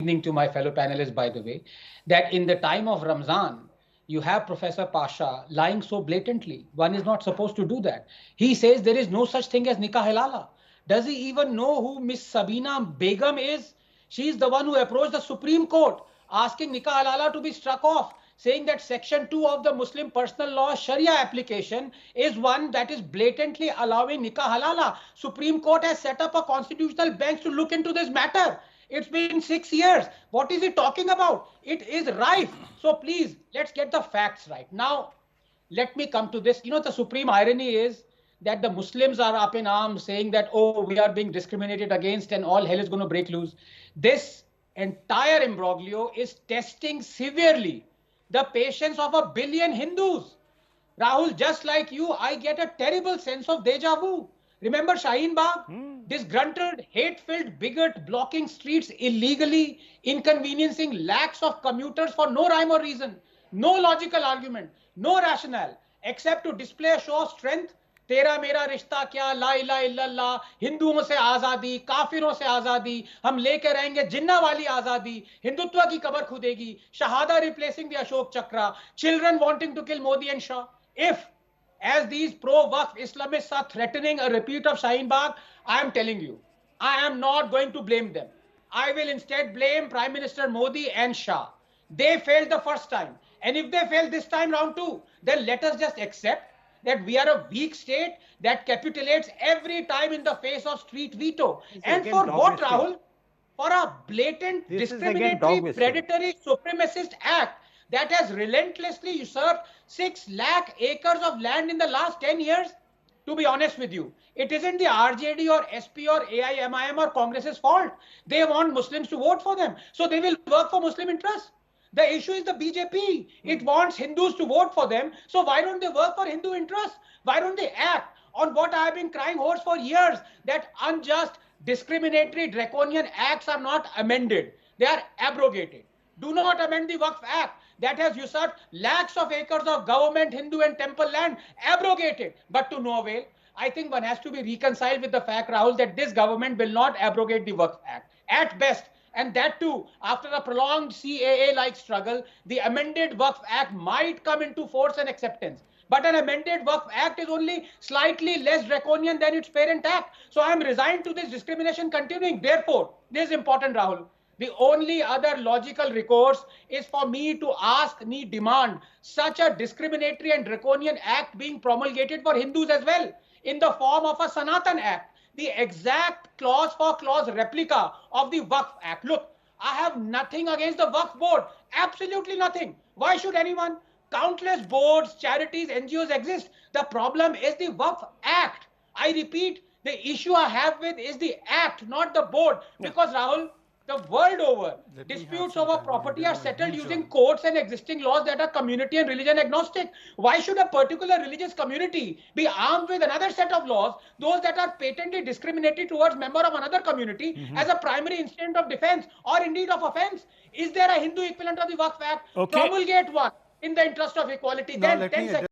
evening to my fellow panelists, by the way, that in the time of Ramzan, you have Professor Pasha lying so blatantly. One is not supposed to do that. He says there is no such thing as nikah halala. Does he even know who Miss Sabina Begum is? She is the one who approached the Supreme Court asking nikah halala to be struck off, saying that Section 2 of the Muslim Personal Law Sharia application is one that is blatantly allowing nikah halala. Supreme Court has set up a constitutional bench to look into this matter. It's been 6 years. What is he talking about? It is rife. So please, let's get the facts right. Now, let me come to this. You know, the supreme irony is that the Muslims are up in arms saying that, oh, we are being discriminated against and all hell is going to break loose. This entire imbroglio is testing severely the patience of 1 billion Hindus. Rahul, just like you, I get a terrible sense of deja vu. Remember Shaheen Bagh? Disgruntled, hate-filled bigot blocking streets illegally, inconveniencing lakhs of commuters for no rhyme or reason, no logical argument, no rationale, except to display a show of strength. तेरा मेरा रिश्ता क्या, ला इलाहा इल्लल्लाह, हिंदुओं से आजादी, काफिरों से आजादी, हम लेकर रहेंगे जिन्ना वाली आजादी, हिंदुत्व की कबर खुदेगी, शहादा replacing the Ashok Chakra, children wanting to kill Modi and Shah. If, as these pro-Waqf Islamists are threatening a repeat of Shaheen Bagh, I am telling you, I am not going to blame them. I will instead blame Prime Minister Modi and Shah. They failed the first time. And if they fail this time round too, then let us just accept that we are a weak state that capitulates every time in the face of street veto. And for what, Rahul? For a blatant, discriminatory, predatory, supremacist act that has relentlessly usurped 6 lakh acres of land in the last 10 years. To be honest with you, it isn't the RJD or SP or AIMIM or Congress's fault. They want Muslims to vote for them, so they will work for Muslim interests. The issue is the BJP. It wants Hindus to vote for them. So why don't they work for Hindu interests? Why don't they act on what I have been crying hoarse for years, that unjust, discriminatory, draconian acts are not amended. They are abrogated. Do not amend the Waqf Act that has usurped lakhs of acres of government, Hindu and temple land. Abrogated, but to no avail. I think one has to be reconciled with the fact, Rahul, that this government will not abrogate the Waqf Act. At best, and that too, after a prolonged CAA-like struggle, the amended Waqf Act might come into force and acceptance. But an amended Waqf Act is only slightly less draconian than its parent act. So I am resigned to this discrimination continuing. Therefore, this is important, Rahul. The only other logical recourse is for me to ask, demand such a discriminatory and draconian act being promulgated for Hindus as well, in the form of a Sanatan Act, the exact clause for clause replica of the Waqf Act. Look, I have nothing against the Waqf Board. Absolutely nothing. Why should anyone? Countless boards, charities, NGOs exist. The problem is the Waqf Act. I repeat, the issue I have with is the act, not the board. Because Rahul, the world over, disputes over property are settled using courts and existing laws that are community and religion agnostic. Why should a particular religious community be armed with another set of laws, those that are patently discriminatory towards member of another community as a primary instrument of defense or indeed of offense? Is there a Hindu equivalent of the Waqf Act? Promulgate one in the interest of equality. Then